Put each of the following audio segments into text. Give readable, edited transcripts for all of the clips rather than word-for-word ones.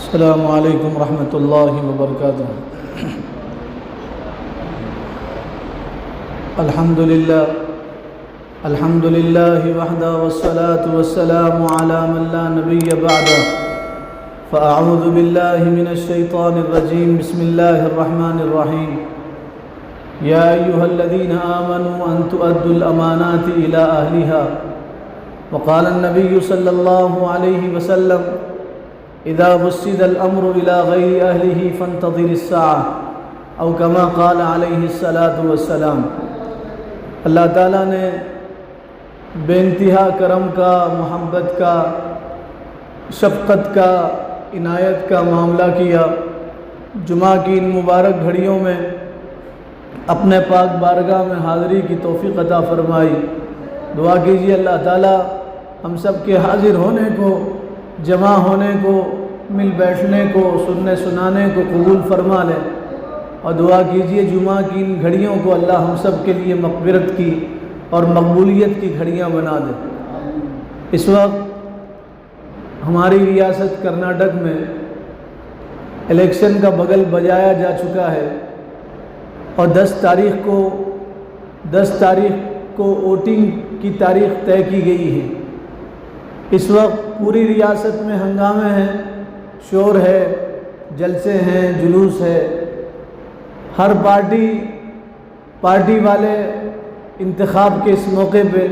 السلام علیکم ورحمۃ اللہ وبرکاتہ۔ الحمد للہ وحدہ والصلاة والسلام علی من لا نبی بعدہ، فاعوذ باللہ من الشیطان الرجیم، بسم اللہ الرحمن الرحیم۔ یا ایہا الذین آمنوا ان تؤدوا الامانات الی اہلہا، وقال النبی صلی اللہ علیہ وسلم اذا وسد الامر الى غیر اہلہ فانتظر الساعہ، او کما قال علیہ الصلاۃ والسلام۔ اللہ تعالیٰ نے بے انتہا کرم کا، محبت کا، شفقت کا، عنایت کا معاملہ کیا۔ جمعہ کی ان مبارک گھڑیوں میں اپنے پاک بارگاہ میں حاضری کی توفیق عطا فرمائی۔ دعا کیجیے اللہ تعالیٰ ہم سب کے حاضر ہونے کو، جمع ہونے کو، مل بیٹھنے کو، سننے سنانے کو قبول فرما لے، اور دعا کیجیے جمعہ کی ان گھڑیوں کو اللہ ہم سب کے لیے مغفرت کی اور مقبولیت کی گھڑیاں بنا دے۔ اس وقت ہماری ریاست کرناٹک میں الیکشن کا بگل بجایا جا چکا ہے، اور 10 تاریخ کو ووٹنگ کی تاریخ طے کی گئی ہے۔ اس وقت پوری ریاست میں ہنگامے ہیں، شور ہے، جلسے ہیں، جلوس ہے۔ ہر پارٹی والے انتخاب کے اس موقع پہ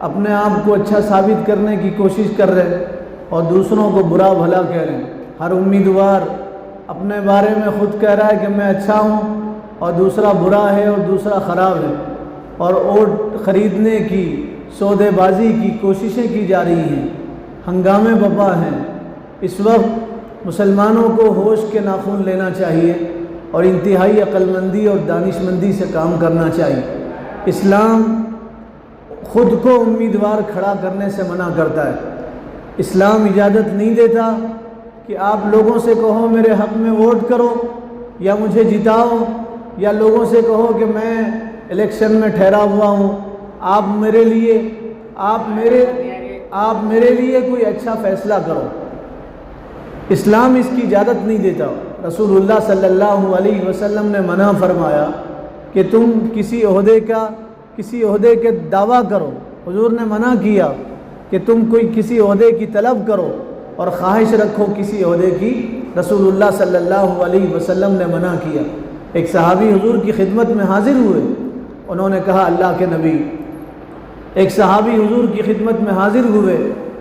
اپنے آپ کو اچھا ثابت کرنے کی کوشش کر رہے ہیں اور دوسروں کو برا بھلا کہہ رہے ہیں۔ ہر امیدوار اپنے بارے میں خود کہہ رہا ہے کہ میں اچھا ہوں، اور دوسرا برا ہے اور دوسرا خراب ہے، اور ووٹ خریدنے کی، سودے بازی کی کوششیں کی جا رہی ہیں، ہنگامے بپا ہیں۔ اس وقت مسلمانوں کو ہوش کے ناخن لینا چاہیے اور انتہائی عقل مندی اور دانش مندی سے کام کرنا چاہیے۔ اسلام خود کو امیدوار کھڑا کرنے سے منع کرتا ہے۔ اسلام اجازت نہیں دیتا کہ آپ لوگوں سے کہو میرے حق میں ووٹ کرو یا مجھے جتاؤ، یا لوگوں سے کہو کہ میں الیکشن میں ٹھہرا ہوا ہوں، آپ میرے لیے کوئی اچھا فیصلہ کرو۔ اسلام اس کی اجازت نہیں دیتا۔ رسول اللہ صلی اللہ علیہ وسلم نے منع فرمایا کہ تم کسی عہدے کے دعویٰ کرو۔ حضور نے منع کیا کہ تم کسی عہدے کی طلب کرو اور خواہش رکھو کسی عہدے کی۔ رسول اللہ صلی اللہ علیہ وسلم نے منع کیا۔ ایک صحابی حضور کی خدمت میں حاضر ہوئے، انہوں نے کہا اللہ کے نبی، ایک صحابی حضور کی خدمت میں حاضر ہوئے،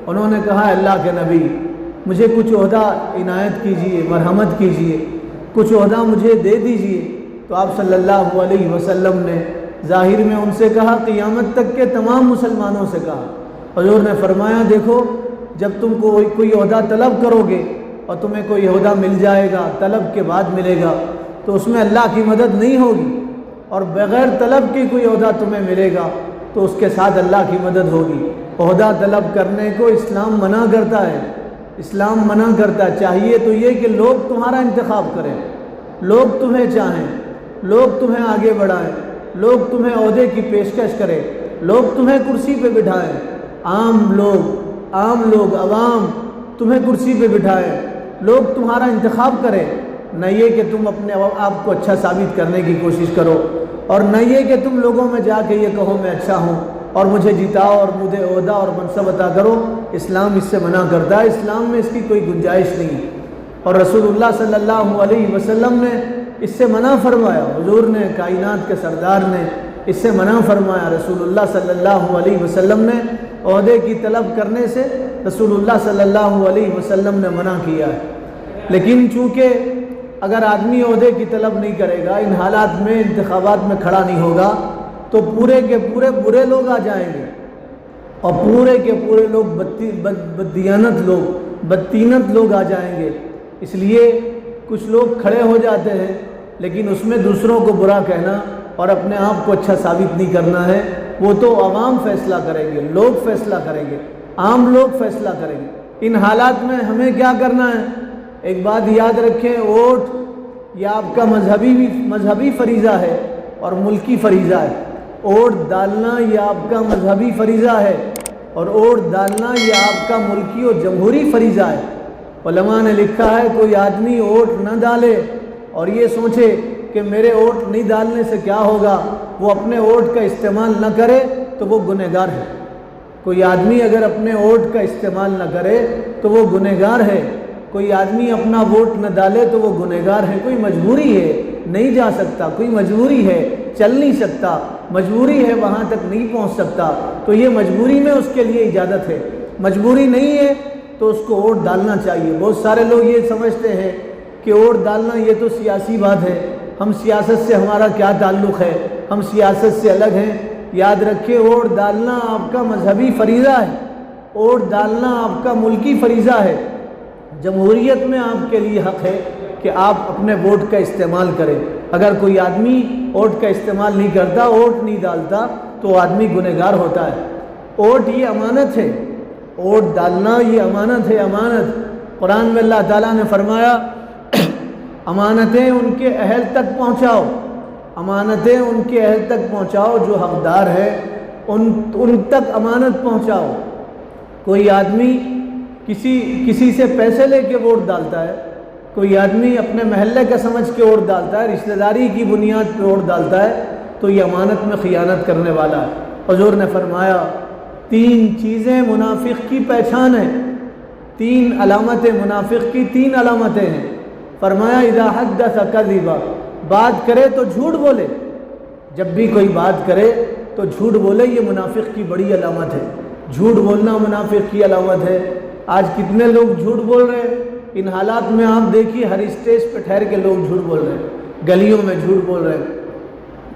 انہوں نے کہا اللہ کے نبی مجھے کچھ عہدہ عنایت کیجیے، مرحمت کیجیے، کچھ عہدہ مجھے دے دیجیے۔ تو آپ صلی اللہ علیہ وسلم نے ظاہر میں ان سے کہا، قیامت تک کے تمام مسلمانوں سے کہا۔ حضور نے فرمایا دیکھو، جب تم کوئی عہدہ طلب کرو گے اور تمہیں کوئی عہدہ مل جائے گا، طلب کے بعد ملے گا، تو اس میں اللہ کی مدد نہیں ہوگی، اور بغیر طلب کے کوئی عہدہ تمہیں ملے گا تو اس کے ساتھ اللہ کی مدد ہوگی۔ عہدہ طلب کرنے کو اسلام منع کرتا ہے۔ اسلام منع کرتا ہے۔ چاہیے تو یہ کہ لوگ تمہارا انتخاب کریں، لوگ تمہیں چاہیں، لوگ تمہیں آگے بڑھائیں، لوگ تمہیں عہدے کی پیشکش کریں، لوگ تمہیں کرسی پہ بٹھائیں، عام لوگ عوام تمہیں کرسی پہ بٹھائیں، لوگ تمہارا انتخاب کریں۔ نہ یہ کہ تم اپنے آپ کو اچھا ثابت کرنے کی کوشش کرو، اور نہ یہ کہ تم لوگوں میں جا کے یہ کہو میں اچھا ہوں اور مجھے جتاؤ اور مجھے عہدہ اور منصب عطا کرو۔ اسلام اس سے منع کرتا ہے۔ اسلام میں اس کی کوئی گنجائش نہیں ہے، اور رسول اللہ صلی اللہ علیہ وسلم نے اس سے منع فرمایا۔ حضور نے، کائنات کے سردار نے اس سے منع فرمایا۔ رسول اللہ صلی اللہ علیہ وسلم نے عہدے کی طلب کرنے سے رسول اللہ صلی اللہ علیہ وسلم نے منع کیا ہے۔ لیکن چونکہ اگر آدمی عہدے کی طلب نہیں کرے گا، ان حالات میں انتخابات میں کھڑا نہیں ہوگا، تو پورے کے پورے برے لوگ آ جائیں گے، اور پورے کے پورے لوگ بدتینت لوگ آ جائیں گے۔ اس لیے کچھ لوگ کھڑے ہو جاتے ہیں، لیکن اس میں دوسروں کو برا کہنا اور اپنے آپ کو اچھا ثابت نہیں کرنا ہے۔ وہ تو عوام فیصلہ کریں گے، لوگ فیصلہ کریں گے، عام لوگ فیصلہ کریں گے۔ ان حالات میں ہمیں کیا کرنا ہے؟ ایک بات یاد رکھیں، ووٹ یہ آپ کا مذہبی فریضہ ہے اور ملکی فریضہ ہے۔ ووٹ ڈالنا یہ آپ کا مذہبی فریضہ ہے، اور ووٹ ڈالنا یہ آپ کا ملکی اور جمہوری فریضہ ہے۔ علماء نے لکھا ہے کوئی آدمی ووٹ نہ ڈالے اور یہ سوچے کہ میرے ووٹ نہیں ڈالنے سے کیا ہوگا، وہ اپنے ووٹ کا استعمال نہ کرے تو وہ گنہگار ہے۔ کوئی آدمی اگر اپنے ووٹ کا استعمال نہ کرے تو وہ گنہگار ہے۔ کوئی آدمی اپنا ووٹ نہ ڈالے تو وہ گنہگار ہے۔ کوئی مجبوری ہے نہیں جا سکتا، کوئی مجبوری ہے چل نہیں سکتا، مجبوری ہے وہاں تک نہیں پہنچ سکتا، تو یہ مجبوری میں اس کے لیے اجازت ہے۔ مجبوری نہیں ہے تو اس کو ووٹ ڈالنا چاہیے۔ بہت سارے لوگ یہ سمجھتے ہیں کہ ووٹ ڈالنا یہ تو سیاسی بات ہے، ہم سیاست سے ہمارا کیا تعلق ہے، ہم سیاست سے الگ ہیں۔ یاد رکھیں ووٹ ڈالنا آپ کا مذہبی فریضہ ہے، ووٹ ڈالنا آپ کا ملکی فریضہ ہے۔ جمہوریت میں آپ کے لیے حق ہے کہ آپ اپنے ووٹ کا استعمال کریں۔ اگر کوئی آدمی ووٹ کا استعمال نہیں کرتا، ووٹ نہیں ڈالتا، تو آدمی گنہگار ہوتا ہے۔ ووٹ یہ امانت ہے، ووٹ ڈالنا یہ امانت ہے، امانت۔ قرآن میں اللہ تعالیٰ نے فرمایا امانتیں ان کے اہل تک پہنچاؤ، امانتیں ان کے اہل تک پہنچاؤ، جو حقدار ہے ان تک امانت پہنچاؤ۔ کوئی آدمی کسی سے پیسے لے کے ووٹ ڈالتا ہے، کوئی آدمی اپنے محلے کا سمجھ کے ووٹ ڈالتا ہے، رشتہ داری کی بنیاد پہ ووٹ ڈالتا ہے، تو یہ امانت میں خیانت کرنے والا ہے۔ حضور نے فرمایا 3 چیزیں منافق کی پہچان ہیں، 3 علامتیں منافق کی 3 علامتیں ہیں۔ فرمایا اذا حدث کذب، بات کرے تو جھوٹ بولے، جب بھی کوئی بات کرے تو جھوٹ بولے، یہ منافق کی بڑی علامت ہے۔ جھوٹ بولنا منافق کی علامت ہے۔ آج کتنے لوگ جھوٹ بول رہے ہیں، ان حالات میں آپ دیکھیے ہر اسٹیج پہ ٹھہر کے لوگ جھوٹ بول رہے ہیں، گلیوں میں جھوٹ بول رہے ہیں،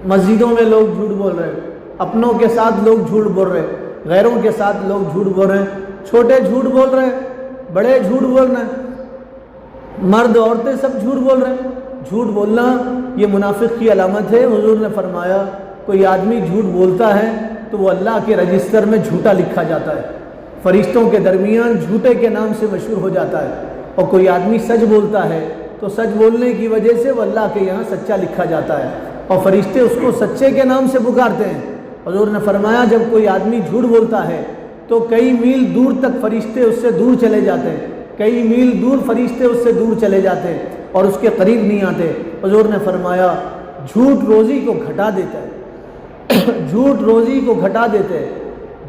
مسجدوں میں لوگ جھوٹ بول رہے ہیں، اپنوں کے ساتھ لوگ جھوٹ بول رہے ہیں، غیروں کے ساتھ لوگ جھوٹ بول رہے ہیں، چھوٹے جھوٹ بول رہے ہیں، بڑے جھوٹ بول رہے ہیں، مرد عورتیں سب جھوٹ بول رہے ہیں۔ جھوٹ بولنا یہ منافق کی علامت ہے۔ حضور نے فرمایا کوئی آدمی جھوٹ بولتا ہے تو وہ اللہ کے رجسٹر میں جھوٹا لکھا جاتا ہے، فرشتوں کے درمیان جھوٹے کے نام سے مشہور ہو جاتا ہے۔ اور کوئی آدمی سچ بولتا ہے تو سچ بولنے کی وجہ سے وہ اللہ کے یہاں سچا لکھا جاتا ہے، اور فرشتے اس کو سچے کے نام سے پکارتے ہیں۔ حضور نے فرمایا جب کوئی آدمی جھوٹ بولتا ہے تو کئی میل دور تک فرشتے اس سے دور چلے جاتے ہیں، کئی میل دور فرشتے اس سے دور چلے جاتے ہیں اور اس کے قریب نہیں آتے۔ حضور نے فرمایا جھوٹ روزی کو گھٹا دیتا ہے، جھوٹ روزی کو گھٹا دیتے ہیں۔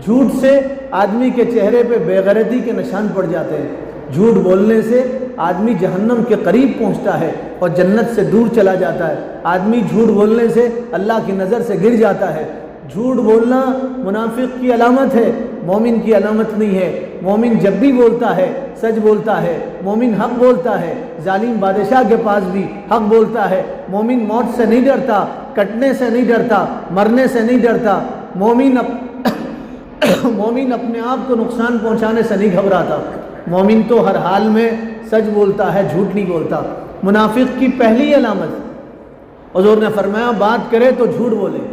جھوٹ سے آدمی کے چہرے پہ بے غیرتی کے نشان پڑ جاتے ہیں۔ جھوٹ بولنے سے آدمی جہنم کے قریب پہنچتا ہے اور جنت سے دور چلا جاتا ہے۔ آدمی جھوٹ بولنے سے اللہ کی نظر سے گر جاتا ہے۔ جھوٹ بولنا منافق کی علامت ہے، مومن کی علامت نہیں ہے۔ مومن جب بھی بولتا ہے سچ بولتا ہے، مومن حق بولتا ہے، ظالم بادشاہ کے پاس بھی حق بولتا ہے۔ مومن موت سے نہیں ڈرتا، کٹنے سے نہیں ڈرتا، مرنے سے نہیں ڈرتا۔ مومن اپنے آپ کو نقصان پہنچانے سے نہیں گھبراتا۔ مومن تو ہر حال میں سچ بولتا ہے، جھوٹ نہیں بولتا۔ منافق کی پہلی علامت حضور نے فرمایا بات کرے تو جھوٹ بولے،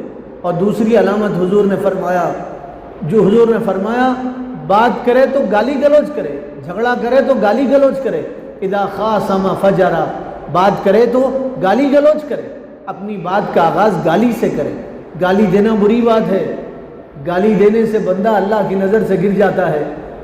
اور دوسری علامت حضور نے فرمایا بات کرے تو گالی گلوچ کرے، جھگڑا کرے تو گالی گلوچ کرے۔ اذا خاصم فجر، بات کرے تو گالی گلوچ کرے، اپنی بات کا آغاز گالی سے کرے۔ گالی دینا بری بات ہے، گالی دینے سے بندہ اللہ کی نظر سے گر جاتا ہے۔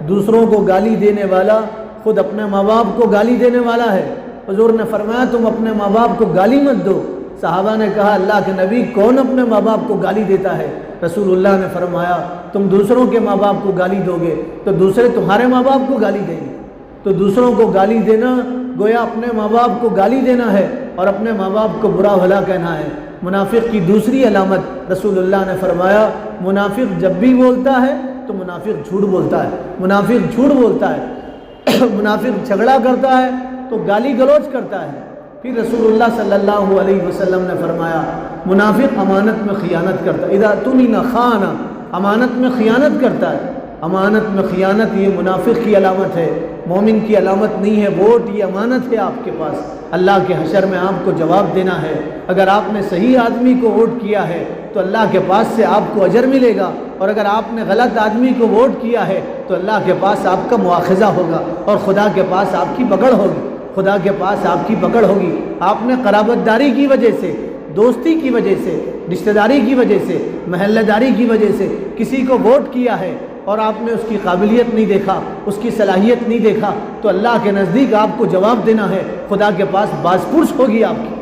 دوسروں کو گالی دینے والا خود اپنے ماں باپ کو گالی دینے والا ہے۔ حضور نے فرمایا تم اپنے ماں باپ کو گالی مت دو۔ صحابہ نے کہا اللہ کے نبی کون اپنے ماں باپ کو گالی دیتا ہے؟ رسول اللہ نے فرمایا تم دوسروں کے ماں باپ کو گالی دو گے تو دوسرے تمہارے ماں باپ کو گالی دیں گے۔ تو دوسروں کو گالی دینا گویا اپنے ماں باپ کو گالی دینا ہے اور اپنے ماں باپ کو برا بھلا کہنا ہے۔ منافق کی دوسری علامت رسول اللہ نے فرمایا منافق جب بھی بولتا ہے تو منافق جھوٹ بولتا ہے، منافق جھوٹ بولتا ہے، منافق جھگڑا کرتا ہے تو گالی گلوچ کرتا ہے۔ پھر رسول اللہ صلی اللہ علیہ وسلم نے فرمایا منافق امانت میں خیانت کرتا ہے، اذا تمن خان، امانت میں خیانت کرتا ہے۔ امانت میں خیانت یہ منافق کی علامت ہے، مومن کی علامت نہیں ہے۔ ووٹ یہ امانت ہے آپ کے پاس، اللہ کے حشر میں آپ کو جواب دینا ہے۔ اگر آپ نے صحیح آدمی کو ووٹ کیا ہے تو اللہ کے پاس سے آپ کو اجر ملے گا، اور اگر آپ نے غلط آدمی کو ووٹ کیا ہے تو اللہ کے پاس آپ کا مواخذہ ہوگا اور خدا کے پاس آپ کی پکڑ ہوگی، خدا کے پاس آپ کی پکڑ ہوگی۔ آپ نے قرابت داری کی وجہ سے، دوستی کی وجہ سے، رشتہ داری کی وجہ سے، محلہ داری کی وجہ سے کسی کو ووٹ کیا ہے، اور آپ نے اس کی قابلیت نہیں دیکھا، اس کی صلاحیت نہیں دیکھا، تو اللہ کے نزدیک آپ کو جواب دینا ہے، خدا کے پاس باز پرس ہوگی آپ کی۔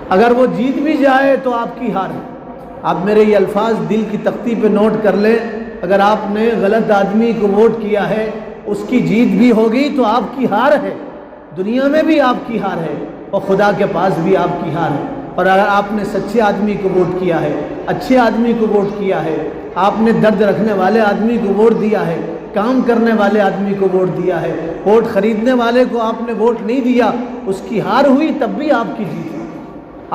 اگر وہ جیت بھی جائے تو آپ کی ہار ہے۔ آپ میرے یہ الفاظ دل کی تختی پہ نوٹ کر لیں، اگر آپ نے غلط آدمی کو ووٹ کیا ہے، اس کی جیت بھی ہوگی تو آپ کی ہار ہے، دنیا میں بھی آپ کی ہار ہے اور خدا کے پاس بھی آپ کی ہار ہے۔ اور اگر آپ نے سچے آدمی کو ووٹ کیا ہے، اچھے آدمی کو ووٹ کیا ہے، آپ نے درد رکھنے والے آدمی کو ووٹ دیا ہے، کام کرنے والے آدمی کو ووٹ دیا ہے، ووٹ خریدنے والے کو آپ نے ووٹ نہیں دیا، اس کی ہار ہوئی تب بھی آپ کی جیت ہے۔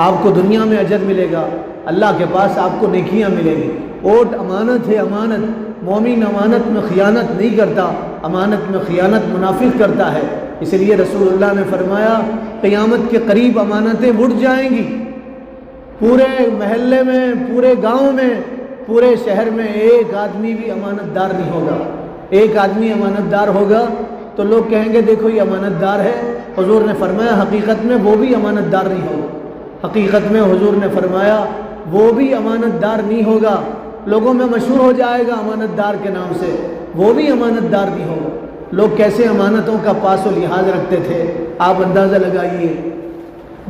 آپ کو دنیا میں اجر ملے گا، اللہ کے پاس آپ کو نیکیاں ملیں گی۔ ووٹ امانت ہے، امانت۔ مومن امانت میں خیانت نہیں کرتا، امانت میں خیانت منافق کرتا ہے۔ اس لیے رسول اللہ نے فرمایا قیامت کے قریب امانتیں اٹھ جائیں گی، پورے محلے میں، پورے گاؤں میں، پورے شہر میں ایک آدمی بھی امانت دار نہیں ہوگا۔ ایک آدمی امانت دار ہوگا تو لوگ کہیں گے دیکھو یہ امانت دار ہے۔ حضور نے فرمایا حقیقت میں وہ بھی امانت دار نہیں ہوگا۔ حقیقت میں حضور نے فرمایا وہ بھی امانت دار نہیں ہوگا، لوگوں میں مشہور ہو جائے گا امانت دار کے نام سے، وہ بھی امانت دار نہیں ہوگا۔ لوگ کیسے امانتوں کا پاس و لحاظ رکھتے تھے آپ اندازہ لگائیے۔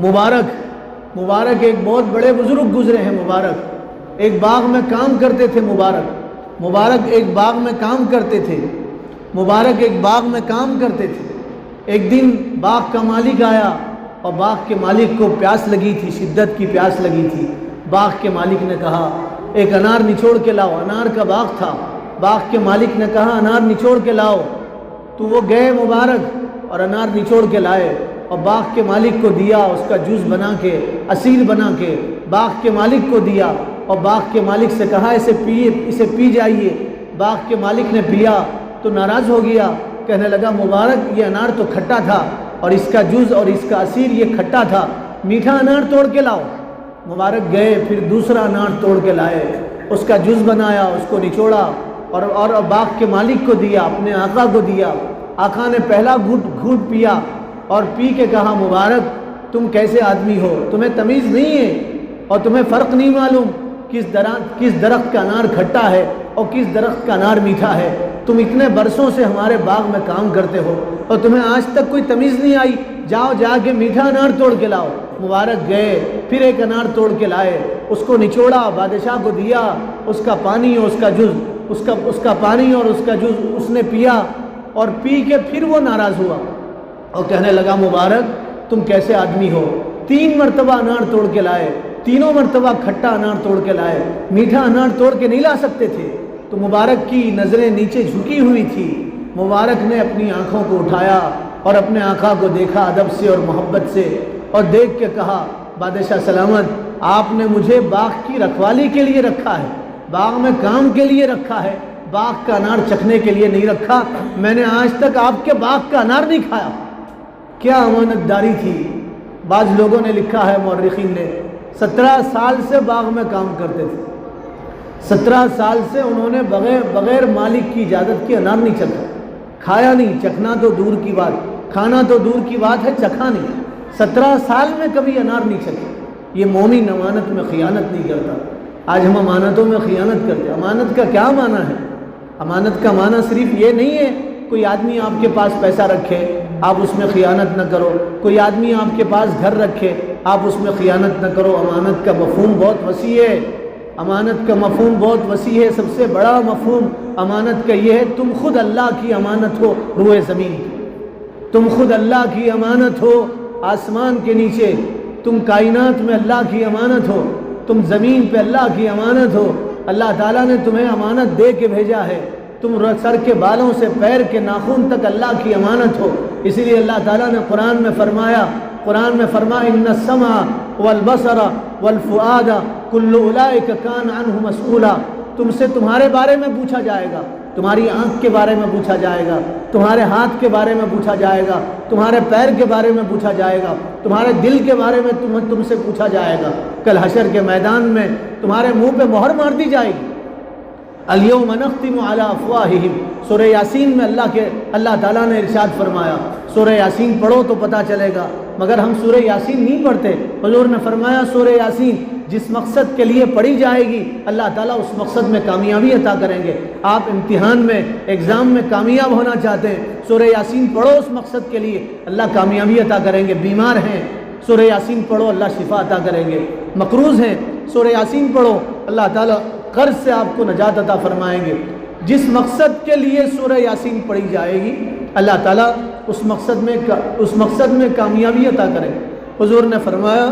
مبارک ایک بہت بڑے بزرگ گزرے ہیں۔ مبارک ایک باغ میں کام کرتے تھے۔ مبارک ایک باغ میں کام کرتے تھے۔ مبارک ایک باغ میں کام کرتے تھے۔ ایک دن باغ کا مالک آیا اور باغ کے مالک کو پیاس لگی تھی، شدت کی پیاس لگی تھی۔ باغ کے مالک نے کہا ایک انار نچوڑ کے لاؤ۔ انار کا باغ تھا۔ باغ کے مالک نے کہا انار نچوڑ کے لاؤ، تو وہ گئے مبارک اور انار نچوڑ کے لائے اور باغ کے مالک کو دیا، اس کا جوس بنا کے، عصیر بنا کے باغ کے مالک کو دیا اور باغ کے مالک سے کہا اسے پی جائیے۔ باغ کے مالک نے پیا تو ناراض ہو گیا، کہنے لگا مبارک یہ انار تو کھٹا تھا اور اس کا جوس اور اس کا عصیر یہ کھٹا تھا، میٹھا انار توڑ کے لاؤ۔ مبارک گئے، پھر دوسرا انار توڑ کے لائے، اس کا جوس بنایا، اس کو نچوڑا اور باغ کے مالک کو دیا، اپنے آقا کو دیا۔ آقا نے پہلا گھونٹ پیا اور پی کے کہا مبارک تم کیسے آدمی ہو، تمہیں تمیز نہیں ہے اور تمہیں فرق نہیں معلوم کس درخت کا انار کھٹا ہے اور کس درخت کا انار میٹھا ہے۔ تم اتنے برسوں سے ہمارے باغ میں کام کرتے ہو اور تمہیں آج تک کوئی تمیز نہیں آئی، جاؤ جا کے میٹھا انار توڑ کے لاؤ۔ مبارک گئے، پھر ایک انار توڑ کے لائے، اس کو نچوڑا، بادشاہ کو دیا، اس کا پانی اور اس کا جوس، اس کا پانی اور اس کا جوس اس نے پیا اور پی کے پھر وہ ناراض ہوا اور کہنے لگا مبارک تم کیسے آدمی ہو، 3 مرتبہ انار توڑ کے لائے، تینوں مرتبہ کھٹا انار توڑ کے لائے، میٹھا انار توڑ کے نہیں لا سکتے تھے۔ تو مبارک کی نظریں نیچے جھکی ہوئی تھی۔ مبارک نے اپنی آنکھوں کو اٹھایا اور اپنے آقا کو دیکھا ادب سے اور محبت سے اور دیکھ کے کہا بادشاہ سلامت آپ نے مجھے باغ کی رکھوالی کے لیے رکھا ہے، باغ میں کام کے لیے رکھا ہے، باغ کا انار چکھنے کے لیے نہیں رکھا۔ میں نے آج تک آپ کے باغ کا انار نہیں کھایا۔ کیا امانت داری تھی۔ بعض لوگوں نے لکھا ہے، مورخین نے، 17 سال سے باغ میں کام کرتے تھے، 17 سال سے انہوں نے بغیر مالک کی اجازت کے انار نہیں چکھا، کھایا نہیں، چکھنا تو دور کی بات، کھانا تو دور کی بات ہے، چکھا نہیں۔ 17 سال میں کبھی انار نہیں چکھے۔ یہ مومن امانت میں خیانت نہیں کرتا۔ آج ہم امانتوں میں خیانت کرتے ہیں۔ امانت کا کیا معنی ہے؟ امانت کا معنی صرف یہ نہیں ہے کوئی آدمی آپ کے پاس پیسہ رکھے آپ اس میں خیانت نہ کرو، کوئی آدمی آپ کے پاس گھر رکھے آپ اس میں خیانت نہ کرو۔ امانت کا مفہوم بہت وسیع ہے، امانت کا مفہوم بہت وسیع ہے۔ سب سے بڑا مفہوم امانت کا یہ ہے تم خود اللہ کی امانت ہو روئے زمین کی، تم خود اللہ کی امانت ہو آسمان کے نیچے، تم کائنات میں اللہ کی امانت ہو، تم زمین پہ اللہ کی امانت ہو۔ اللہ تعالیٰ نے تمہیں امانت دے کے بھیجا ہے، تم سر کے بالوں سے پیر کے ناخن تک اللہ کی امانت ہو۔ اسی لیے اللہ تعالیٰ نے قرآن میں فرمایا ان السمع والبصر والفؤاد کل اولئک کان عنہ مسئولا، تم سے تمہارے بارے میں پوچھا جائے گا، تمہاری آنکھ کے بارے میں پوچھا جائے گا، تمہارے ہاتھ کے بارے میں پوچھا جائے گا، تمہارے پیر کے بارے میں پوچھا جائے گا، تمہارے دل کے بارے میں تم سے پوچھا جائے گا۔ کل حشر کے میدان میں تمہارے منہ پہ مہر مار دی جائے گی۔ الیوم نختم علی افواہہم، سورہ یاسین میں اللہ تعالیٰ نے ارشاد فرمایا، سورہ یاسین پڑھو تو پتہ چلے گا، مگر ہم سورہ یاسین نہیں پڑھتے۔ حضور نے فرمایا سورہ یاسین جس مقصد کے لیے پڑھی جائے گی اللہ تعالیٰ اس مقصد میں کامیابی عطا کریں گے۔ آپ امتحان میں ایگزام میں کامیاب ہونا چاہتے ہیں، سورہ یاسین پڑھو اس مقصد کے لیے، اللہ کامیابی عطا کریں گے۔ بیمار ہیں سورہ یاسین پڑھو، اللہ شفا عطا کریں گے۔ مقروض ہیں سورہ یاسین پڑھو، اللہ تعالیٰ قرض سے آپ کو نجات عطا فرمائیں گے۔ جس مقصد کے لیے سورہ یاسین پڑھی جائے گی اللہ تعالیٰ اس مقصد میں کامیابی عطا کرے۔ حضور نے فرمایا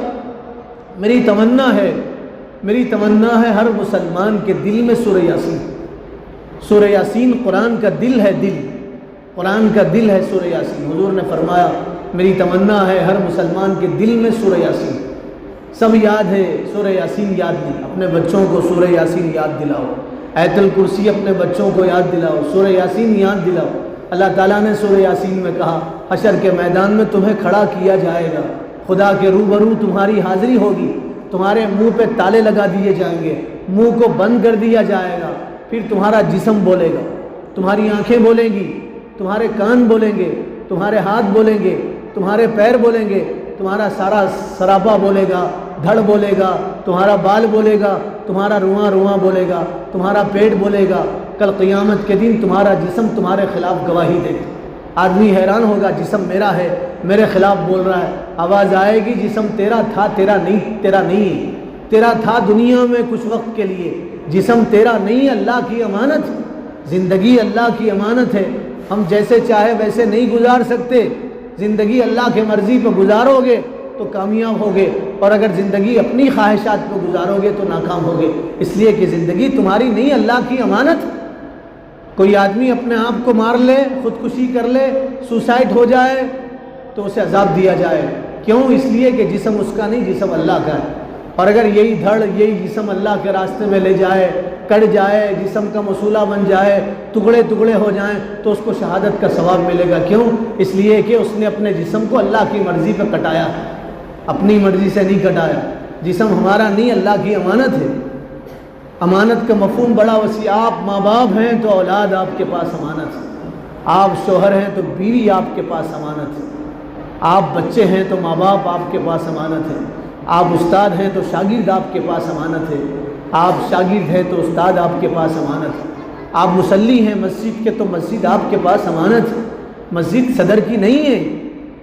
میری تمنا ہے ہر مسلمان کے دل میں سورہ یاسین قرآن کا دل ہے، قرآن کا دل ہے سورہ یاسین۔ حضور نے فرمایا میری تمنا ہے ہر مسلمان کے دل میں سورہ یاسین۔ سب یاد ہے سورہ یاسین یاد نہیں، اپنے بچوں کو سورہ یاسین یاد دلاؤ، آیت الکرسی اپنے بچوں کو یاد دلاؤ، سورہ یاسین یاد دلاؤ۔ اللہ تعالیٰ نے سورہ یاسین میں کہا حشر کے میدان میں تمہیں کھڑا کیا جائے گا، خدا کے روبرو تمہاری حاضری ہوگی، تمہارے منہ پہ تالے لگا دیے جائیں گے، منہ کو بند کر دیا جائے گا، پھر تمہارا جسم بولے گا، تمہاری آنکھیں بولیں گی، تمہارے کان بولیں گے، تمہارے ہاتھ بولیں گے، تمہارے پیر بولیں گے، تمہارا سارا سراپا بولے گا، دھڑ بولے گا، تمہارا بال بولے گا، تمہارا رواں بولے گا، تمہارا پیٹ بولے گا۔ کل قیامت کے دن تمہارا جسم تمہارے خلاف گواہی دے گا۔ آدمی حیران ہوگا جسم میرا ہے، میرے خلاف بول رہا ہے۔ آواز آئے گی جسم تیرا تھا، تیرا نہیں ہے، تیرا تھا دنیا میں کچھ وقت کے لیے، جسم تیرا نہیں، اللہ کی امانت، زندگی اللہ کی امانت ہے۔ ہم جیسے چاہے ویسے نہیں گزار سکتے، زندگی اللہ کے مرضی پہ گزارو گے تو کامیاب ہوگے، اور اگر زندگی اپنی خواہشات پہ گزارو گے تو ناکام ہوگے، اس لیے کہ زندگی تمہاری نہیں، اللہ کی امانت۔ کوئی آدمی اپنے آپ کو مار لے، خودکشی کر لے، سوسائڈ ہو جائے تو اسے عذاب دیا جائے، کیوں؟ اس لیے کہ جسم اس کا نہیں، جسم اللہ کا ہے۔ اور اگر یہی دھڑ یہی جسم اللہ کے راستے میں لے جائے، کٹ جائے، جسم کا مسولہ بن جائے، ٹکڑے ہو جائیں تو اس کو شہادت کا ثواب ملے گا، کیوں؟ اس لیے کہ اس نے اپنے جسم کو اللہ کی مرضی پہ کٹایا، اپنی مرضی سے نہیں کٹایا۔ جسم ہمارا نہیں، اللہ کی امانت ہے۔ امانت کا مفہوم بڑا وسیع۔ آپ ماں باپ ہیں تو اولاد آپ کے پاس امانت ہے، آپ شوہر ہیں تو بیوی آپ کے پاس امانت ہے، آپ بچے ہیں تو ماں باپ آپ کے پاس امانت ہے، آپ استاد ہیں تو شاگرد آپ کے پاس امانت ہے، آپ شاگرد ہیں تو استاد آپ کے پاس امانت ہے، آپ مصلی ہیں مسجد کے تو مسجد آپ کے پاس امانت ہے۔ مسجد صدر کی نہیں ہے،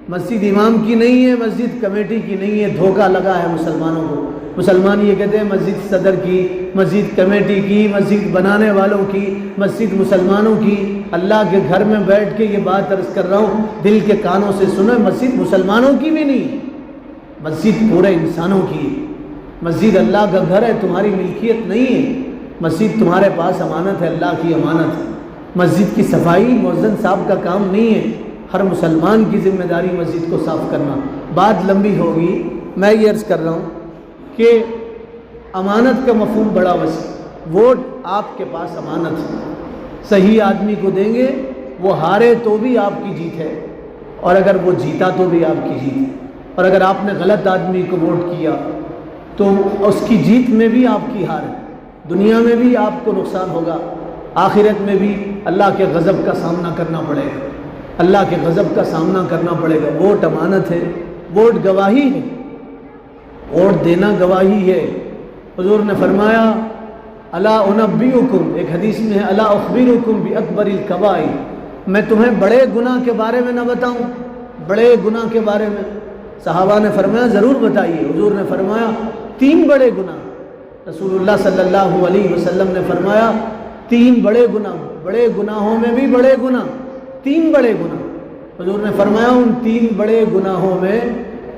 مسجد امام کی نہیں ہے، مسجد کمیٹی کی نہیں ہے۔ دھوکہ لگا ہے مسلمانوں کو، مسلمان یہ کہتے ہیں مسجد صدر کی، مسجد کمیٹی کی، مسجد بنانے والوں کی، مسجد مسلمانوں کی۔ اللہ کے گھر میں بیٹھ کے یہ بات عرض کر رہا ہوں، دل کے کانوں سے سنو، مسجد مسلمانوں کی بھی نہیں، مسجد پورے انسانوں کی ہے۔ مسجد اللہ کا گھر ہے، تمہاری ملکیت نہیں ہے، مسجد تمہارے پاس امانت ہے، اللہ کی امانت ہے۔ مسجد کی صفائی مؤذن صاحب کا کام نہیں ہے، ہر مسلمان کی ذمہ داری مسجد کو صاف کرنا۔ بات لمبی ہوگی، میں یہ عرض کر رہا ہوں کہ امانت کا مفہوم بڑا وسیع۔ ووٹ آپ کے پاس امانت ہے، صحیح آدمی کو دیں گے، وہ ہارے تو بھی آپ کی جیت ہے، اور اگر وہ جیتا تو بھی آپ کی جیت ہے، اور اگر آپ نے غلط آدمی کو ووٹ کیا تو اس کی جیت میں بھی آپ کی ہار ہے، دنیا میں بھی آپ کو نقصان ہوگا، آخرت میں بھی اللہ کے غضب کا سامنا کرنا پڑے گا، اللہ کے غضب کا سامنا کرنا پڑے گا۔ ووٹ امانت ہے، ووٹ گواہی ہے، ووٹ دینا گواہی ہے۔ حضور نے فرمایا الا انبئکم، ایک حدیث میں ہے الا اخبرکم باکبر الکبائر، میں تمہیں بڑے گناہ کے بارے میں نہ بتاؤں؟ بڑے گناہ کے بارے میں صحابہ نے فرمایا ضرور بتائیے۔ حضور نے فرمایا 3 بڑے گناہ۔ رسول اللہ صلی اللہ علیہ وسلم نے فرمایا 3 بڑے گناہ، بڑے گناہوں میں بھی بڑے گناہ، 3 بڑے گناہ۔ حضور نے فرمایا ان 3 بڑے گناہوں میں،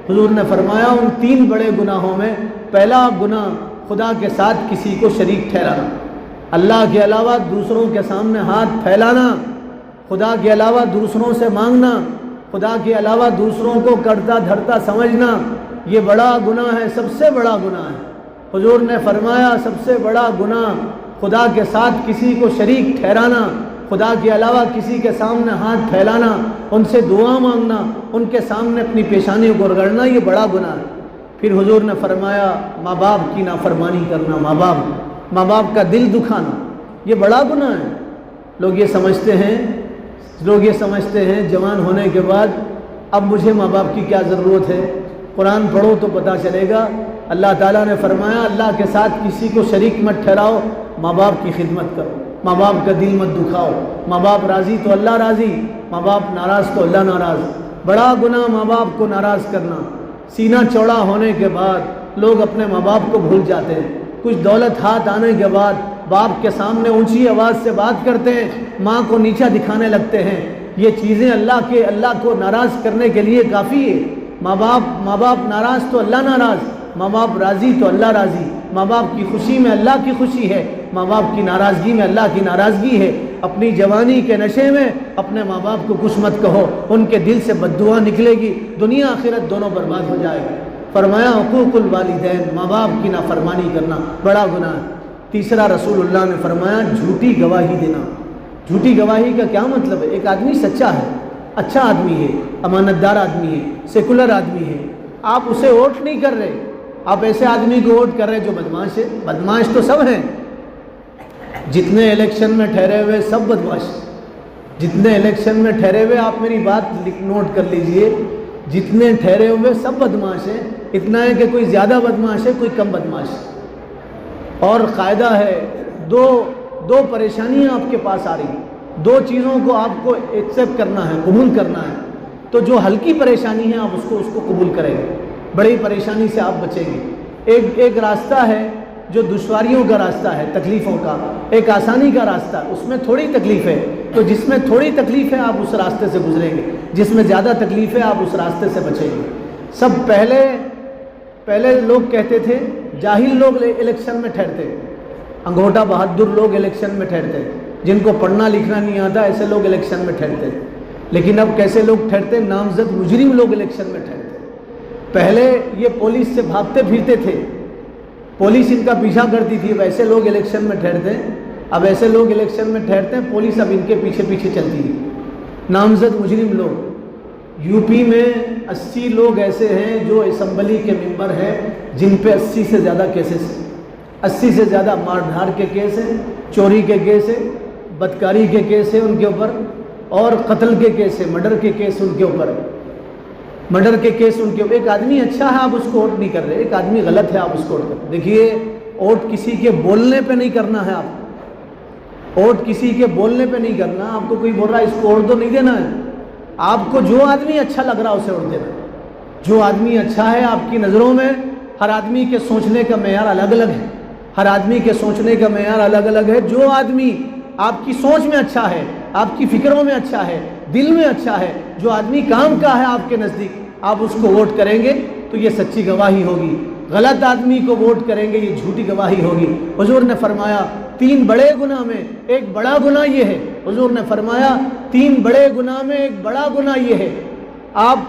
حضور نے فرمایا ان 3 بڑے گناہوں میں پہلا گناہ خدا کے ساتھ کسی کو شریک ٹھہرانا، اللہ کے علاوہ دوسروں کے سامنے ہاتھ پھیلانا، خدا کے علاوہ دوسروں سے مانگنا، خدا کے علاوہ دوسروں کو کرتا دھرتا سمجھنا، یہ بڑا گناہ ہے، سب سے بڑا گناہ ہے۔ حضور نے فرمایا سب سے بڑا گناہ خدا کے ساتھ کسی کو شریک ٹھہرانا، خدا کے علاوہ کسی کے سامنے ہاتھ پھیلانا، ان سے دعا مانگنا، ان کے سامنے اپنی پیشانیوں کو رگڑنا، یہ بڑا گناہ ہے۔ پھر حضور نے فرمایا ماں باپ کی نافرمانی کرنا، ماں باپ کا دل دکھانا، یہ بڑا گناہ ہے۔ لوگ یہ سمجھتے ہیں جوان ہونے کے بعد اب مجھے ماں باپ کی کیا ضرورت ہے، قرآن پڑھو تو پتہ چلے گا۔ اللہ تعالیٰ نے فرمایا اللہ کے ساتھ کسی کو شریک مت ٹھہراؤ، ماں باپ کی خدمت کرو، ماں باپ کا دل مت دکھاؤ، ماں باپ راضی تو اللہ راضی، ماں باپ ناراض تو اللہ ناراض۔ بڑا گناہ ماں باپ کو ناراض کرنا۔ سینہ چوڑا ہونے کے بعد لوگ اپنے ماں باپ کو بھول جاتے ہیں، کچھ دولت ہاتھ آنے کے بعد باپ کے سامنے اونچی آواز سے بات کرتے ہیں، ماں کو نیچا دکھانے لگتے ہیں۔ یہ چیزیں اللہ کو ناراض کرنے کے لیے کافی ہے۔ ماں باپ ناراض تو اللہ ناراض، ماں باپ راضی تو اللہ راضی، ماں باپ کی خوشی میں اللہ کی خوشی ہے، ماں باپ کی ناراضگی میں اللہ کی ناراضگی ہے۔ اپنی جوانی کے نشے میں اپنے ماں باپ کو کچھ مت کہو، ان کے دل سے بد دعا نکلے گی، دنیا آخرت دونوں برباد ہو جائے گی۔ فرمایا حقوق الوالدین، ماں باپ کی نافرمانی کرنا بڑا گناہ ہے۔ تیسرا رسول اللہ نے فرمایا جھوٹی گواہی دینا۔ جھوٹی گواہی کا کیا مطلب ہے؟ ایک آدمی سچا ہے، اچھا آدمی ہے، امانت دار آدمی ہے، سیکولر آدمی ہے، آپ اسے ووٹ نہیں کر رہے، آپ ایسے آدمی کو ووٹ کر رہے جو بدماش ہے۔ بدماش تو سب ہیں، جتنے الیکشن میں ٹھہرے ہوئے سب بدماش، جتنے الیکشن میں ٹھہرے ہوئے، آپ میری بات نوٹ کر لیجئے، جتنے ٹھہرے ہوئے سب بدماش ہیں۔ اتنا ہے کہ کوئی زیادہ بدماش ہے، کوئی کم بدماش ہے۔ اور قاعدہ ہے، دو پریشانیاں آپ کے پاس آ رہی ہیں، دو چیزوں کو آپ کو ایکسیپٹ کرنا ہے، قبول کرنا ہے۔ تو جو ہلکی پریشانی ہے آپ اس کو قبول کریں گے، بڑی پریشانی سے آپ بچیں گے۔ ایک راستہ ہے جو دشواریوں کا راستہ ہے، تکلیفوں کا، ایک آسانی کا راستہ، اس میں تھوڑی تکلیف ہے، تو جس میں تھوڑی تکلیف ہے آپ اس راستے سے گزریں گے، جس میں زیادہ تکلیف ہے آپ اس راستے سے بچیں گے۔ سب پہلے لوگ کہتے تھے، جاہل لوگ الیکشن میں ٹھہرتے، انگوٹا بہادر لوگ الیکشن میں ٹھہرتے، جن کو پڑھنا لکھنا نہیں آتا ایسے لوگ الیکشن میں ٹھہرتے۔ لیکن اب کیسے لوگ ٹھہرتے؟ نامزد مجرم لوگ الیکشن میں ٹھہرتے۔ پہلے یہ پولیس سے بھاگتے پھرتے تھے، پولیس ان کا پیچھا کرتی تھی، ویسے لوگ الیکشن میں ٹھہرتے ہیں۔ اب ایسے لوگ الیکشن میں ٹھہرتے ہیں، پولیس اب ان کے پیچھے چلتی ہے، نامزد مجرم لوگ۔ یو پی میں 80 لوگ ایسے ہیں جو اسمبلی کے ممبر ہیں، جن پہ 80 سے زیادہ کیسز، 80 سے زیادہ مار دھاڑ کے کیس ہیں، چوری کے کیس ہیں، بدکاری کے کیس ہیں ان کے اوپر، اور قتل کے کیس ہیں، مرڈر کے کیس ان کے اوپر، مرڈر کے کیس ان کے اوپر۔ ایک آدمی اچھا ہے آپ اس کو ووٹ نہیں کر رہے، ایک آدمی غلط ہے آپ اس کو ووٹ کر رہے۔ دیکھیے، ووٹ کسی کے بولنے پہ نہیں کرنا ہے، آپ ووٹ کسی کے بولنے پہ نہیں کرنا۔ آپ کو کوئی بول رہا ہے اس کو ووٹ تو نہیں دینا ہے، آپ کو جو آدمی اچھا لگ رہا ہے اسے ووٹ دینا ہے۔ جو آدمی اچھا ہے آپ کی نظروں میں، ہر آدمی کے سوچنے کا معیار الگ الگ ہے، ہر آدمی کے سوچنے کا معیار الگ الگ ہے۔ جو آدمی آپ کی سوچ میں اچھا ہے، آپ کی فکروں میں اچھا ہے، دل میں اچھا ہے، جو آدمی کام کا ہے آپ کے نزدیک، آپ اس کو ووٹ کریں گے تو یہ سچی گواہی ہوگی۔ غلط آدمی کو ووٹ کریں گے یہ جھوٹی گواہی ہوگی۔ حضور نے فرمایا 3 بڑے گناہ میں ایک بڑا گناہ یہ ہے، حضور نے فرمایا 3 بڑے گناہ میں ایک بڑا گناہ یہ ہے، آپ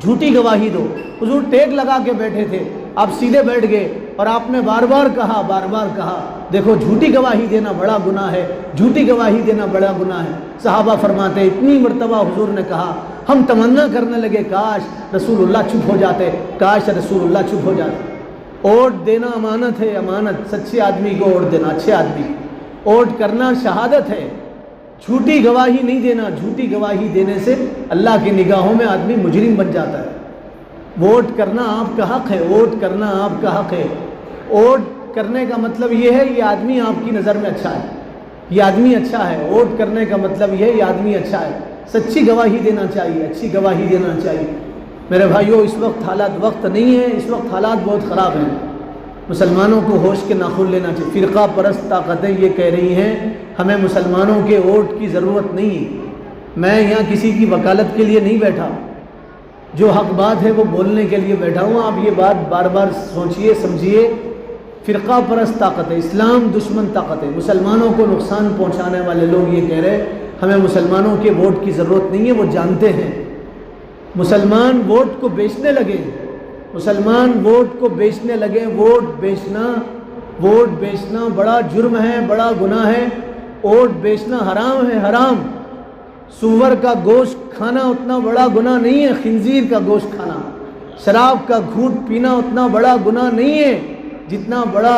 جھوٹی گواہی دو۔ حضور ٹیک لگا کے بیٹھے تھے، آپ سیدھے بیٹھ گئے اور آپ نے بار بار کہا دیکھو جھوٹی گواہی دینا بڑا گناہ ہے، جھوٹی گواہی دینا بڑا گناہ ہے۔ صحابہ فرماتے ہیں اتنی مرتبہ حضور نے کہا، ہم تمنا کرنے لگے کاش رسول اللہ چپ ہو جاتے، کاش رسول اللہ چپ ہو جاتے۔ ووٹ دینا امانت ہے، امانت، سچے آدمی کو ووٹ دینا، اچھے آدمی، ووٹ کرنا شہادت ہے، جھوٹی گواہی نہیں دینا۔ جھوٹی گواہی دینے سے اللہ کی نگاہوں میں آدمی مجرم بن جاتا ہے۔ ووٹ کرنا آپ کا حق ہے، ووٹ کرنا آپ کا حق ہے۔ ووٹ کرنے کا مطلب یہ ہے یہ آدمی آپ کی نظر میں اچھا ہے، یہ آدمی اچھا ہے۔ ووٹ کرنے کا مطلب یہ ہے یہ آدمی اچھا ہے، سچی گواہی دینا چاہیے، اچھی گواہی دینا چاہیے۔ میرے بھائیوں، اس وقت وقت نہیں ہے، اس وقت حالات بہت خراب ہیں، مسلمانوں کو ہوش کے ناخن لینا چاہیے۔ فرقہ پرست طاقتیں یہ کہہ رہی ہیں ہمیں مسلمانوں کے ووٹ کی ضرورت نہیں ہے۔ میں یہاں کسی کی وکالت کے لیے نہیں بیٹھا، جو حق بات ہے وہ بولنے کے لیے بیٹھا ہوں۔ آپ یہ بات بار بار سوچئے سمجھیے، فرقہ پرست طاقتیں، اسلام دشمن طاقتیں، مسلمانوں کو نقصان پہنچانے والے لوگ یہ کہہ رہے ہمیں مسلمانوں کے ووٹ کی ضرورت نہیں ہے۔ وہ جانتے ہیں مسلمان ووٹ کو بیچنے لگے، مسلمان ووٹ کو بیچنے لگے۔ ووٹ بیچنا بڑا جرم ہے، بڑا گناہ ہے۔ ووٹ بیچنا حرام ہے، حرام۔ سور کا گوشت کھانا اتنا بڑا گناہ نہیں ہے، خنزیر کا گوشت کھانا، شراب کا گھونٹ پینا اتنا بڑا گناہ نہیں ہے جتنا بڑا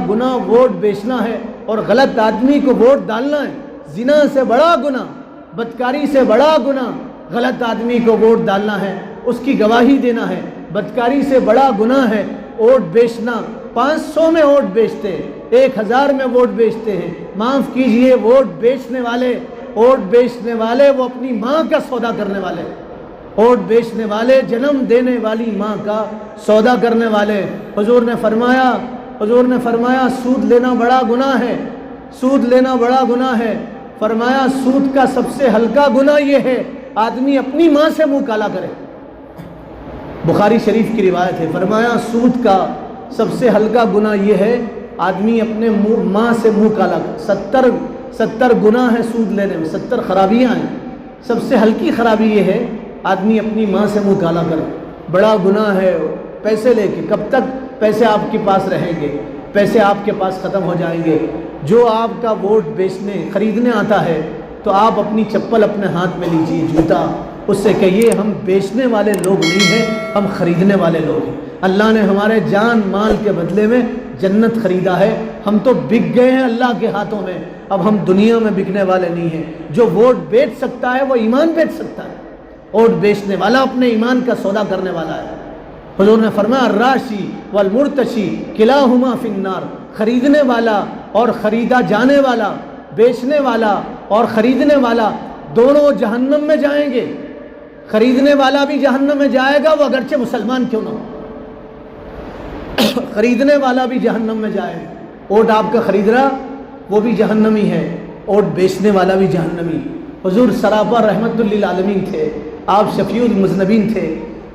گناہ ووٹ بیچنا ہے اور غلط آدمی کو ووٹ ڈالنا ہے۔ زنا سے بڑا گناہ، بدکاری سے بڑا گناہ غلط آدمی کو ووٹ ڈالنا ہے۔ اس کی گواہی دینا ہے۔ بدکاری سے بڑا گناہ ہے ووٹ بیچنا۔ 500 میں ووٹ بیچتے ہیں، 1000 میں ووٹ بیچتے ہیں۔ معاف کیجئے، ووٹ بیچنے والے وہ اپنی ماں کا سودا کرنے والے، ووٹ بیچنے والے جنم دینے والی ماں کا سودا کرنے والے۔ حضور نے فرمایا سود لینا بڑا گناہ ہے، سود لینا بڑا گناہ ہے۔ فرمایا سود کا سب سے ہلکا گناہ یہ ہے آدمی اپنی ماں سے منہ کالا کرے۔ بخاری شریف کی روایت ہے، فرمایا سود کا سب سے ہلکا گناہ یہ ہے آدمی اپنے ماں سے منہ کالا کرے۔ 70 گناہ ہے سود لینے میں، 70 خرابیاں ہیں۔ سب سے ہلکی خرابی یہ ہے آدمی اپنی ماں سے منہ کالا کرے۔ بڑا گناہ ہے پیسے لے کے، کب تک پیسے آپ کے پاس رہیں گے؟ پیسے آپ کے پاس ختم ہو جائیں گے۔ جو آپ کا ووٹ خریدنے آتا ہے تو آپ اپنی چپل اپنے ہاتھ میں لیجئے، جوتا، اس سے کہیے ہم بیچنے والے لوگ نہیں ہیں، ہم خریدنے والے لوگ ہیں۔ اللہ نے ہمارے جان مال کے بدلے میں جنت خریدا ہے، ہم تو بک گئے ہیں اللہ کے ہاتھوں میں، اب ہم دنیا میں بکنے والے نہیں ہیں۔ جو ووٹ بیچ سکتا ہے وہ ایمان بیچ سکتا ہے۔ ووٹ بیچنے والا اپنے ایمان کا سودا کرنے والا ہے۔ حضور نے فرمایا الراشی والمرتشی کلاہما فی النار، خریدنے والا اور خریدا جانے والا، بیچنے والا اور خریدنے والا دونوں جہنم میں جائیں گے۔ خریدنے والا بھی جہنم میں جائے گا، وہ اگرچہ مسلمان کیوں نہ ہو، خریدنے والا بھی جہنم میں جائے گا۔ ووٹ آپ کا خرید رہا وہ بھی جہنمی ہے، ووٹ بیچنے والا بھی جہنمی۔ حضور سراپا رحمت للعالمین تھے، آپ شفیع المذنبین تھے،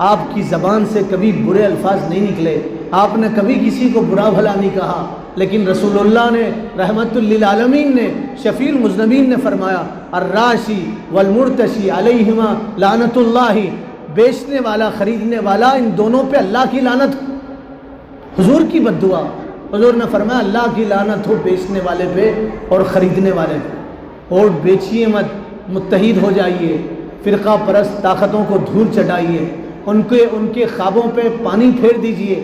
آپ کی زبان سے کبھی برے الفاظ نہیں نکلے، آپ نے کبھی کسی کو برا بھلا نہیں کہا، لیکن رسول اللہ نے رحمت للعالمین نے شفیع المذنبین نے فرمایا الراشی والمرتشی علیہما لعنت اللہ، بیچنے والا خریدنے والا ان دونوں پہ اللہ کی لعنت ہو۔ حضور کی بد دعا، حضور نے فرمایا اللہ کی لعنت ہو بیچنے والے پہ اور خریدنے والے پہ۔ ووٹ بیچیے مت، متحد ہو جائیے، فرقہ پرست طاقتوں کو دھول چٹائیے، ان کے خوابوں پہ پانی پھیر دیجئے،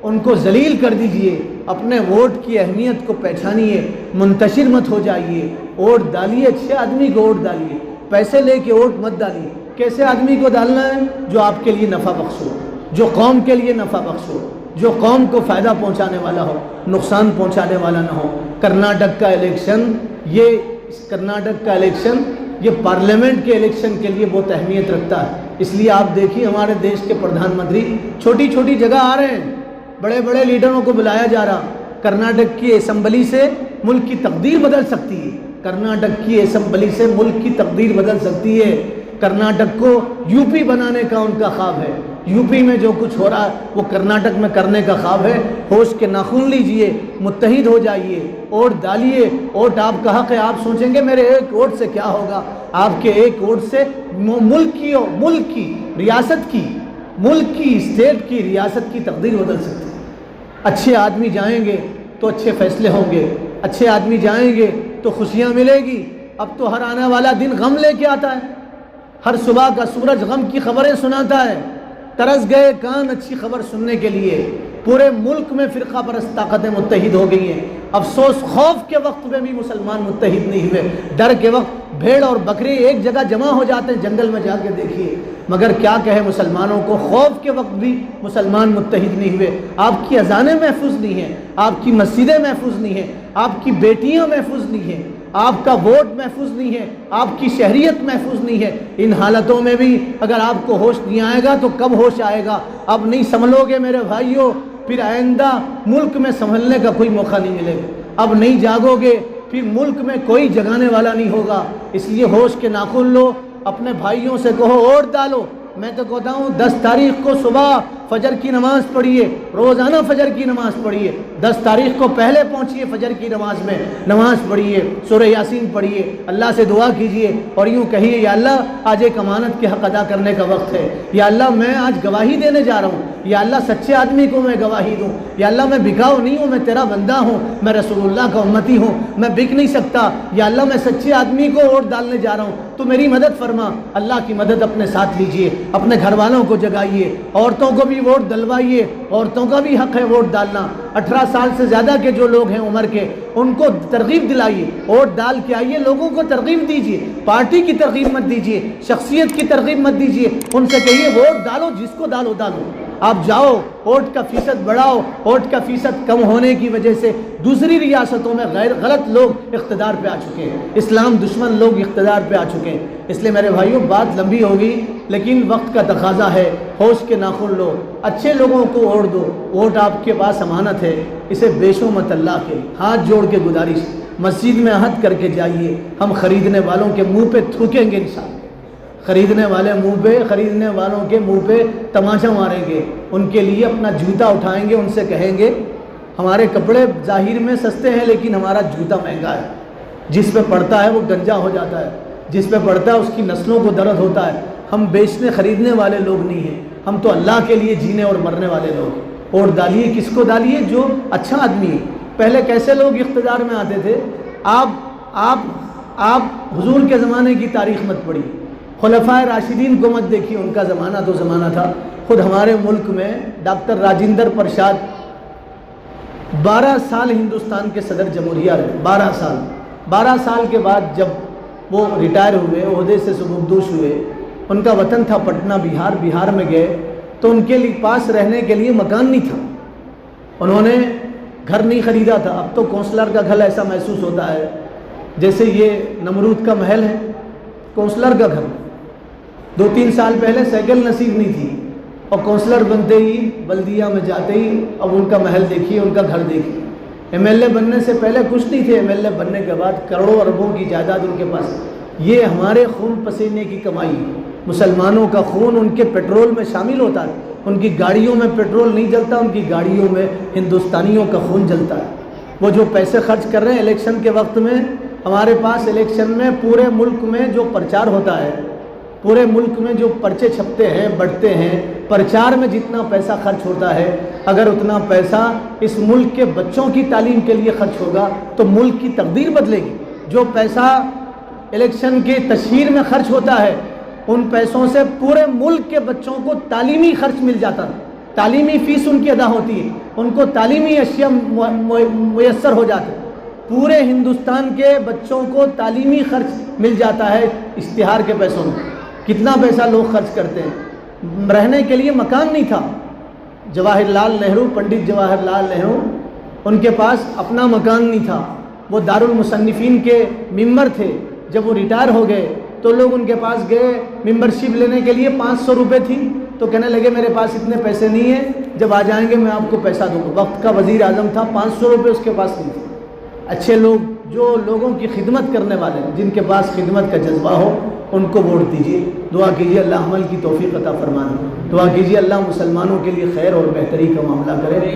ان کو ذلیل کر دیجئے، اپنے ووٹ کی اہمیت کو پہچانیے، منتشر مت ہو جائیے۔ ووٹ ڈالیے، اچھے آدمی کو ووٹ ڈالیے، پیسے لے کے ووٹ مت ڈالیے۔ کیسے آدمی کو ڈالنا ہے؟ جو آپ کے لیے نفع بخش ہو، جو قوم کے لیے نفع بخش ہو، جو قوم کو فائدہ پہنچانے والا ہو، نقصان پہنچانے والا نہ ہو۔ کرناٹک کا الیکشن یہ پارلیمنٹ کے الیکشن کے لیے بہت اہمیت رکھتا ہے۔ اس لیے آپ دیکھیے ہمارے دیش کے پردھان منتری چھوٹی چھوٹی جگہ آ رہے ہیں، بڑے بڑے لیڈروں کو بلایا جا رہا۔ کرناٹک کی اسمبلی سے ملک کی تقدیر بدل سکتی ہے، کرناٹک کی اسمبلی سے ملک کی تقدیر بدل سکتی ہے۔ کرناٹک کو یو پی بنانے کا ان کا خواب ہے، یو پی میں جو کچھ ہو رہا ہے وہ کرناٹک میں کرنے کا خواب ہے۔ ہوش کے ناخن لیجئے، متحد ہو جائیے، ووٹ ڈالیے۔ ووٹ آپ کا حق ہے۔ آپ سوچیں گے میرے ایک ووٹ سے کیا ہوگا؟ آپ کے ایک ووٹ سے ملک کی ریاست کی اسٹیٹ کی ریاست کی تقدیر بدل سکتی ہے۔ اچھے آدمی جائیں گے تو اچھے فیصلے ہوں گے، اچھے آدمی جائیں گے تو خوشیاں ملے گی۔ اب تو ہر آنے والا دن غم لے کے آتا ہے، ہر صبح کا سورج غم کی خبریں سناتا ہے۔ ترس گئے کان اچھی خبر سننے کے لیے۔ پورے ملک میں فرقہ پرست طاقتیں متحد ہو گئی ہیں۔ افسوس خوف کے وقت میں بھی مسلمان متحد نہیں ہوئے۔ ڈر کے وقت بھیڑ اور بکری ایک جگہ جمع ہو جاتے ہیں، جنگل میں جا کے دیکھیے، مگر کیا کہے مسلمانوں کو، خوف کے وقت بھی مسلمان متحد نہیں ہوئے۔ آپ کی اذانیں محفوظ نہیں ہیں، آپ کی مسجدیں محفوظ نہیں ہیں، آپ کی بیٹیاں محفوظ نہیں ہیں، آپ کا ووٹ محفوظ نہیں ہے، آپ کی شہریت محفوظ نہیں ہے۔ ان حالتوں میں بھی اگر آپ کو ہوش نہیں آئے گا تو کب ہوش آئے گا؟ اب نہیں سنبھلو گے میرے بھائیوں، پھر آئندہ ملک میں سنبھلنے کا کوئی موقع نہیں ملے گا۔ اب نہیں جاگو گے پھر ملک میں کوئی جگانے والا نہیں ہوگا۔ اس لیے ہوش کے ناخن لو، اپنے بھائیوں سے کہو ووٹ ڈالو۔ میں تو کہتا ہوں 10 تاریخ کو صبح فجر کی نماز پڑھیے، روزانہ فجر کی نماز پڑھیے۔ 10 تاریخ کو پہلے پہنچیے فجر کی نماز میں، نماز پڑھیے، سورہ یاسین پڑھیے، اللہ سے دعا کیجیے اور یوں کہیے یا اللہ آج ایک امانت کے حق ادا کرنے کا وقت ہے۔ یا اللہ میں آج گواہی دینے جا رہا ہوں، یا اللہ سچے آدمی کو میں گواہی دوں، یا اللہ میں بکاؤ نہیں ہوں، میں تیرا بندہ ہوں، میں رسول اللہ کا امتی ہوں، میں بک نہیں سکتا۔ یا اللہ میں سچے آدمی کو ووٹ ڈالنے جا رہا ہوں، تو میری مدد فرما۔ اللہ کی مدد اپنے ساتھ لیجئے، اپنے گھر والوں کو جگائیے، عورتوں کو بھی بھی ووٹ دلوائیے، عورتوں کا بھی حق ہے ووٹ ڈالنا، 18 سال سے زیادہ کے جو لوگ ہیں عمر کے ان کو ترغیب دلائیے، ووٹ ڈال کے آئیے، لوگوں کو ترغیب دیجیے، پارٹی کی ترغیب مت دیجیے، شخصیت کی ترغیب مت دیجیے، ان سے کہیے ووٹ ڈالو، جس کو ڈالو ڈالو، آپ جاؤ، ووٹ کا فیصد بڑھاؤ۔ ووٹ کا فیصد کم ہونے کی وجہ سے دوسری ریاستوں میں غلط لوگ اقتدار پہ آ چکے ہیں، اسلام دشمن لوگ اقتدار پہ آ چکے ہیں۔ اس لیے میرے بھائیوں بات لمبی ہوگی لیکن وقت کا تقاضا ہے، ہوش کے ناخن لو، اچھے لوگوں کو ووٹ دو، ووٹ آپ کے پاس امانت ہے، اسے بیچو مت اللہ کے لیے۔ ہاتھ جوڑ کے گزارش، مسجد میں عہد کر کے جائیے، ہم خریدنے والوں کے منہ پہ تھوکیں گے انشاءاللہ، خریدنے والوں کے منہ پہ تماچا ماریں گے، ان کے لیے اپنا جوتا اٹھائیں گے، ان سے کہیں گے ہمارے کپڑے ظاہر میں سستے ہیں لیکن ہمارا جوتا مہنگا ہے، جس پہ پڑتا ہے وہ گنجا ہو جاتا ہے، جس پہ پڑتا ہے اس کی نسلوں کو درد ہوتا ہے۔ ہم بیچنے خریدنے والے لوگ نہیں ہیں، ہم تو اللہ کے لیے جینے اور مرنے والے لوگ ہیں۔ ووٹ ڈالیے، کس کو ڈالیے؟ جو اچھا آدمی ہے۔ پہلے کیسے لوگ اقتدار میں آتے تھے؟ آپ حضور کے زمانے کی تاریخ مت پڑھی، خلفائے راشدین کو مت دیکھیے، ان کا زمانہ تو زمانہ تھا۔ خود ہمارے ملک میں ڈاکٹر راجندر پرساد 12 سال ہندوستان کے صدر جمہوریہ رہے، 12 سال کے بعد جب وہ ریٹائر ہوئے، عہدے سے سبکدوش ہوئے، ان کا وطن تھا پٹنہ بہار میں گئے تو ان کے پاس رہنے کے لیے مکان نہیں تھا، انہوں نے گھر نہیں خریدا تھا۔ اب تو کونسلر کا گھر ایسا محسوس ہوتا ہے جیسے یہ نمرود کا محل ہے، کونسلر کا گھر۔ 2-3 سال پہلے سائیکل نصیب نہیں تھی اور کونسلر بنتے ہی بلدیہ میں جاتے ہی اب ان کا محل دیکھیے، ان کا گھر دیکھیے۔ ایم ایل اے بننے سے پہلے کچھ نہیں تھے، ایم ایل اے بننے کے بعد کروڑوں اربوں کی جائیداد ان کے پاس۔ یہ ہمارے خون پسینے کی کمائی، مسلمانوں کا خون ان کے پیٹرول میں شامل ہوتا ہے، ان کی گاڑیوں میں پیٹرول نہیں جلتا، ان کی گاڑیوں میں ہندوستانیوں کا خون جلتا ہے۔ وہ جو پیسے خرچ کر رہے ہیں الیکشن کے وقت میں، ہمارے پاس الیکشن میں پورے ملک میں جو پرچار ہوتا ہے، پورے ملک میں جو پرچے چھپتے ہیں بڑھتے ہیں، پرچار میں جتنا پیسہ خرچ ہوتا ہے، اگر اتنا پیسہ اس ملک کے بچوں کی تعلیم کے لیے خرچ ہوگا تو ملک کی تقدیر بدلے گی۔ جو پیسہ الیکشن کی تشہیر میں خرچ ہوتا ہے، ان پیسوں سے پورے ملک کے بچوں کو تعلیمی خرچ مل جاتا ہے، تعلیمی فیس ان کی ادا ہوتی ہے، ان کو تعلیمی اشیاء میسر ہو جاتے ہیں، پورے ہندوستان کے بچوں کو تعلیمی خرچ مل جاتا ہے اشتہار کے پیسوں میں۔ کتنا پیسہ لوگ خرچ کرتے ہیں۔ رہنے کے لیے مکان نہیں تھا، جواہر لال نہرو، پنڈت جواہر لال نہرو، ان کے پاس اپنا مکان نہیں تھا، وہ دارالمصنفین کے ممبر تھے۔ جب وہ ریٹائر ہو گئے تو لوگ ان کے پاس گئے، ممبرشپ لینے کے لیے 500 روپے تھی تو کہنے لگے میرے پاس اتنے پیسے نہیں ہیں، جب آ جائیں گے میں آپ کو پیسہ دوں گا۔ وقت کا وزیر اعظم تھا، 500 روپے اس کے پاس نہیں تھے۔ اچھے لوگ جو لوگوں کی خدمت کرنے والے ہیں، جن کے پاس خدمت کا جذبہ ہو، ان کو ووٹ دیجیے۔ دعا کیجیے اللہ عمل کی توفیق عطا فرمائے، دعا کیجیے اللہ مسلمانوں کے لیے خیر اور بہتری کا معاملہ کرے۔